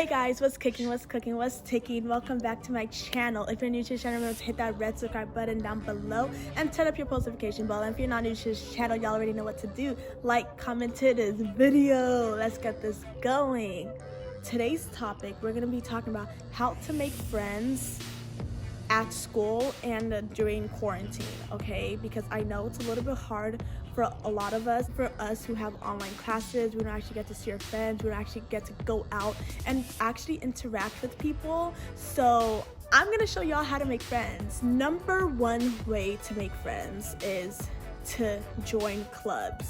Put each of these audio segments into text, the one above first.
Hey guys, what's cooking, what's cooking, what's ticking? Welcome back to my channel. If you're new to the channel, remember to hit that red subscribe button down below and turn up your post notification bell. And if you're not new to this channel, y'all already know what to do. Like, comment to this video. Let's get this going. Today's topic, we're going to be talking about how to make friends at school and during quarantine, okay? Because I know it's a little bit hard for a lot of us, for us who have online classes. We don't actually get to see our friends, we don't actually get to go out and actually interact with people. So I'm gonna show y'all how to make friends. Number one way to make friends is to join clubs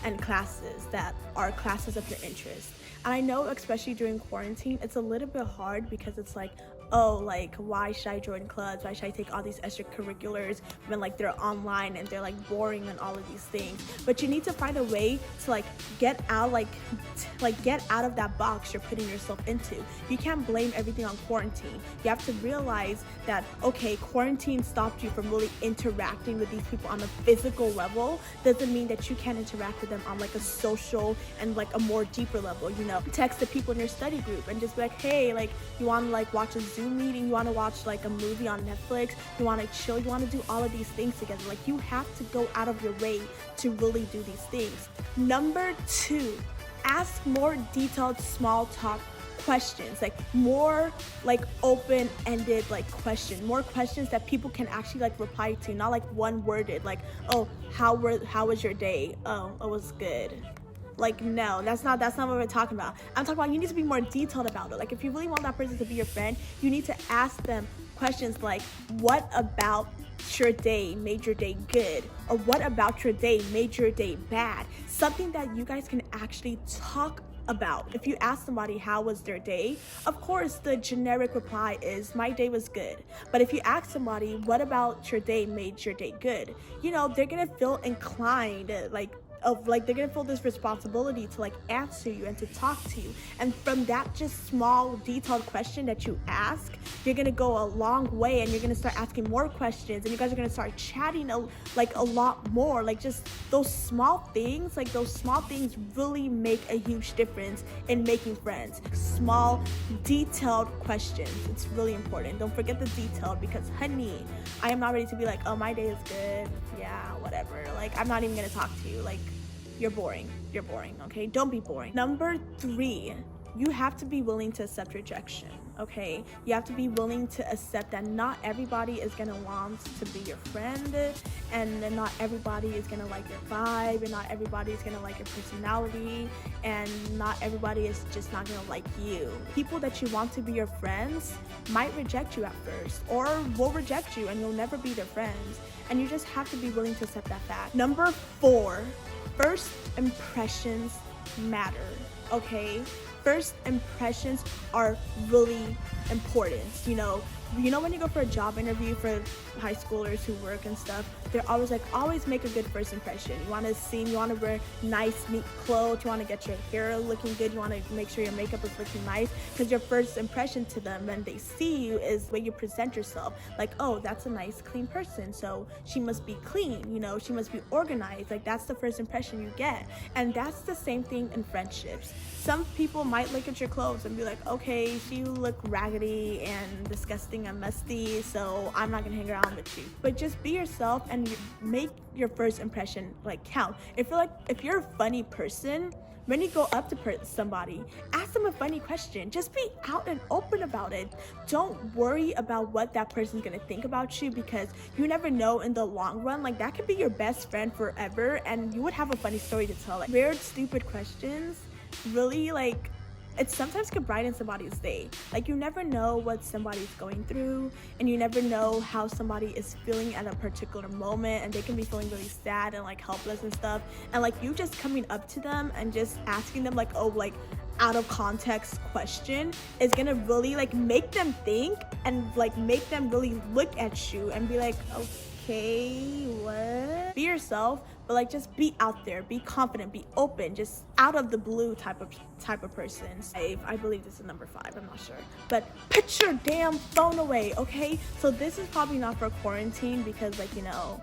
and classes that are classes of your interest. And I know, especially during quarantine, it's a little bit hard because it's like, oh, like, why should I join clubs? Why should I take all these extracurriculars when like they're online and they're like boring and all of these things? But you need to find a way to like get out, get out of that box you're putting yourself into. You can't blame everything on quarantine. You have to realize that, okay, quarantine stopped you from really interacting with these people on a physical level. Doesn't mean that you can't interact with them on like a social and like a more deeper level. You know, text the people in your study group and just be like, hey, like, you want to like watch a Zoom meeting, you want to watch like a movie on Netflix, you want to chill, you want to do all of these things together. Like, you have to go out of your way to really do these things. Number two, ask more detailed small talk questions, like more like open-ended like questions, more questions that people can actually like reply to, not like one worded, like, oh, how was your day? Oh, it was good. Like, no, that's not what we're talking about. I'm talking about you need to be more detailed about it. Like, if you really want that person to be your friend, you need to ask them questions like, what about your day made your day good? Or what about your day made your day bad? Something that you guys can actually talk about. If you ask somebody how was their day, of course the generic reply is my day was good. But if you ask somebody what about your day made your day good, you know, they're gonna feel inclined, they're gonna feel this responsibility to like answer you and to talk to you. And from that just small detailed question that you ask, you're gonna go a long way and you're gonna start asking more questions and you guys are gonna start chatting a lot more. Like, just those small things, like those small things really make a huge difference in making friends. Small detailed questions, it's really important. Don't forget the detailed, because honey, I am not ready to be like, oh, my day is good, yeah, whatever. Like, I'm not even gonna talk to you. Like, you're boring, okay? Don't be boring. Number three, you have to be willing to accept rejection, okay? You have to be willing to accept that not everybody is gonna want to be your friend, and not everybody is gonna like your vibe, and not everybody is gonna like your personality, and not everybody is just not gonna like you. People that you want to be your friends might reject you at first, or will reject you and you'll never be their friends. And you just have to be willing to accept that fact. Number four, first impressions matter, okay? First impressions are really important. You know when you go for a job interview for high schoolers who work and stuff, they're always like, always make a good first impression. You want to wear nice, neat clothes, you want to get your hair looking good, you want to make sure your makeup is looking nice, because your first impression to them when they see you is the way you present yourself. Like, oh, that's a nice, clean person, so she must be clean, you know, she must be organized. Like, that's the first impression you get. And that's the same thing in friendships. Some people might look at your clothes and be like, okay, you look raggedy and disgusting and musty, so I'm not gonna hang around with you. But just be yourself and make your first impression like count. If you're a funny person, when you go up to somebody, ask them a funny question. Just be out and open about it. Don't worry about what that person's gonna think about you, because you never know in the long run. Like, that could be your best friend forever and you would have a funny story to tell. Like, weird, stupid questions really, like, it sometimes could brighten somebody's day. Like, you never know what somebody's going through, and you never know how somebody is feeling at a particular moment, and they can be feeling really sad and like helpless and stuff. And like, you just coming up to them and just asking them like, oh, like, out of context question is gonna really like make them think and like make them really look at you and be like, okay, what? Be yourself, but like, just be out there, be confident, be open, just out of the blue type of person. I believe this is number 5, I'm not sure. But put your damn phone away, okay? So this is probably not for quarantine, because like, you know,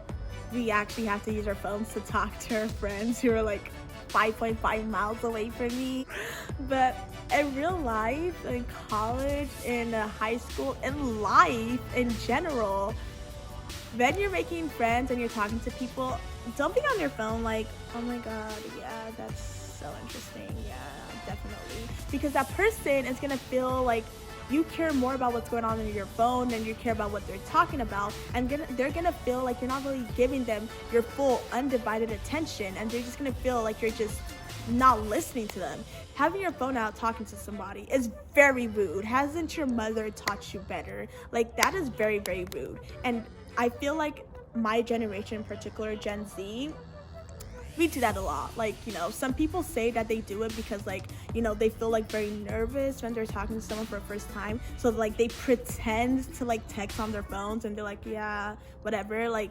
we actually have to use our phones to talk to our friends who are like like 5.5 miles away from me. But in real life, in college, in high school, in life in general, when you're making friends and you're talking to people, don't be on your phone like, oh my god, yeah, that's so interesting, yeah, definitely. Because that person is gonna feel like you care more about what's going on in your phone than you care about what they're talking about, and they're gonna feel like you're not really giving them your full undivided attention, and they're just gonna feel like you're just not listening to them. Having your phone out talking to somebody is very rude. Hasn't your mother taught you better? Like, that is very, very rude. And I feel like my generation in particular, Gen Z, we do that a lot. Like, you know, some people say that they do it because, like, you know, they feel like very nervous when they're talking to someone for the first time, so like they pretend to like text on their phones and they're like, yeah, whatever, like.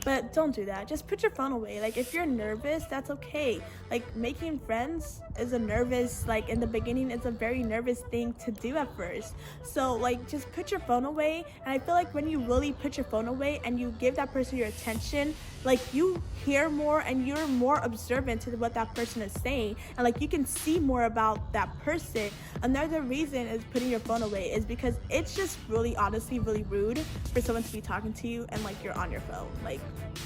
But don't do that. Just put your phone away. Like, if you're nervous, that's okay. Like, making friends is a nervous, like, in the beginning, it's a very nervous thing to do at first. So, like, just put your phone away. And I feel like when you really put your phone away and you give that person your attention, like, you hear more and you're more observant to what that person is saying. And, like, you can see more about that person. Another reason is putting your phone away is because it's just really, honestly, really rude for someone to be talking to you and, like, you're on your phone. Like,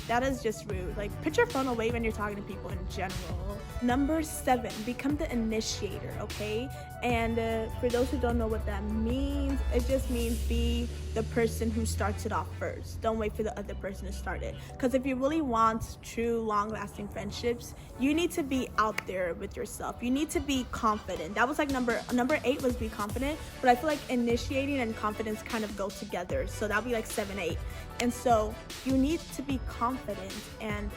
that is just rude. Like, put your phone away when you're talking to people in general. Number 7, become the initiator, okay? And for those who don't know what that means, it just means be the person who starts it off first. Don't wait for the other person to start it. Because if you really want true, long-lasting friendships, you need to be out there with yourself. You need to be confident. That was like number 8 was be confident, but I feel like initiating and confidence kind of go together. So that'll be like 7, 8. And so you need to be confident, and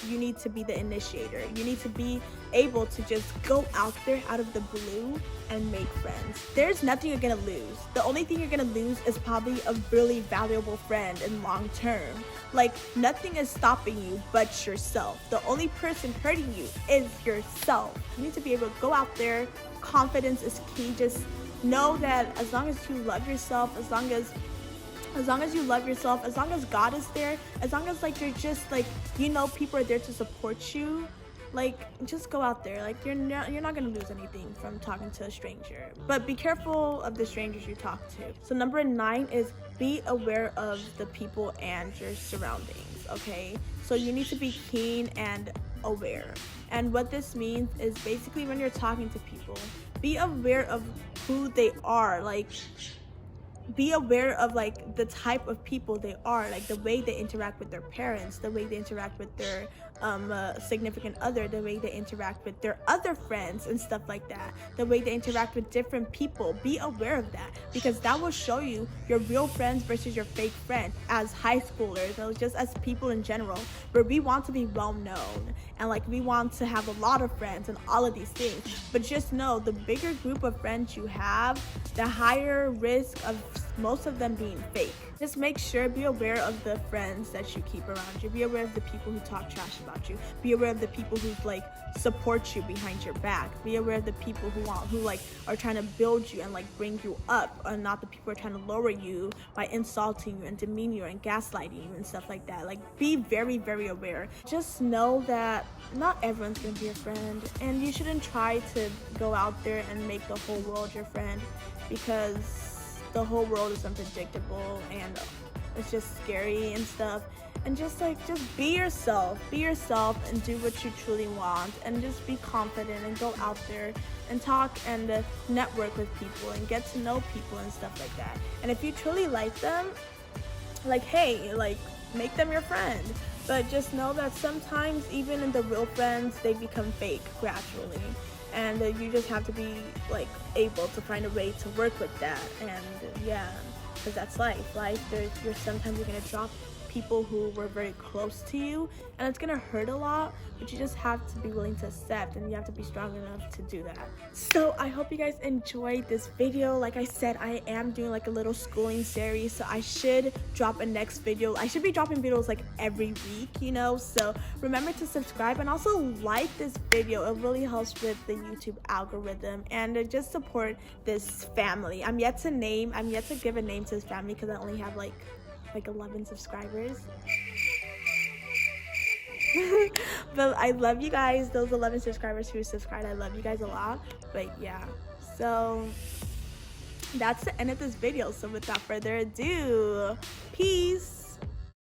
you need to be the initiator. You need to be able to just go out there out of the blue and make friends. There's nothing you're gonna lose. The only thing you're gonna lose is probably a really valuable friend in long term. Like, nothing is stopping you but yourself. The only person hurting you is yourself. You need to be able to go out there. Confidence is key. Just know that as long as you love yourself, as long as you love yourself, as long as God is there, as long as, like, you're just, like, you know, people are there to support you, like, just go out there. Like, you're not gonna lose anything from talking to a stranger, but be careful of the strangers you talk to. So number 9 is be aware of the people and your surroundings, okay? So you need to be keen and aware. And what this means is basically when you're talking to people, be aware of who they are. Like, be aware of, like, the type of people they are, like the way they interact with their parents, the way they interact with their significant other, the way they interact with their other friends and stuff like that, the way they interact with different people. Be aware of that, because that will show you your real friends versus your fake friend. As high schoolers, or just as people in general, where we want to be well known and, like, we want to have a lot of friends and all of these things, but just know the bigger group of friends you have, the higher risk of most of them being fake. Just make sure, be aware of the friends that you keep around you. Be aware of the people who talk trash about you. Be aware of the people who, like, support you behind your back. Be aware of the people who like are trying to build you and, like, bring you up, and not the people who are trying to lower you by insulting you and demeaning you and gaslighting you and stuff like that. Like, be very, very aware. Just know that not everyone's gonna be your friend, and you shouldn't try to go out there and make the whole world your friend, because the whole world is unpredictable and it's just scary and stuff. And just be yourself and do what you truly want, and just be confident and go out there and talk and network with people and get to know people and stuff like that. And if you truly like them, like, hey, like, make them your friend. But just know that sometimes even in the real friends, they become fake gradually. And you just have to be, like, able to find a way to work with that. And yeah, because that's life. Sometimes you're gonna drop people who were very close to you, and it's gonna hurt a lot, but you just have to be willing to accept, and you have to be strong enough to do that. So I hope you guys enjoyed this video. Like I said, I am doing, like, a little schooling series, so I should drop a next video. I should be dropping videos, like, every week, you know. So remember to subscribe and also like this video. It really helps with the YouTube algorithm, and just support this family. I'm yet to give a name to this family, because I only have like 11 subscribers. But I love you guys, those 11 subscribers who subscribed. I love you guys a lot. But yeah, so that's the end of this video. So without further ado, peace.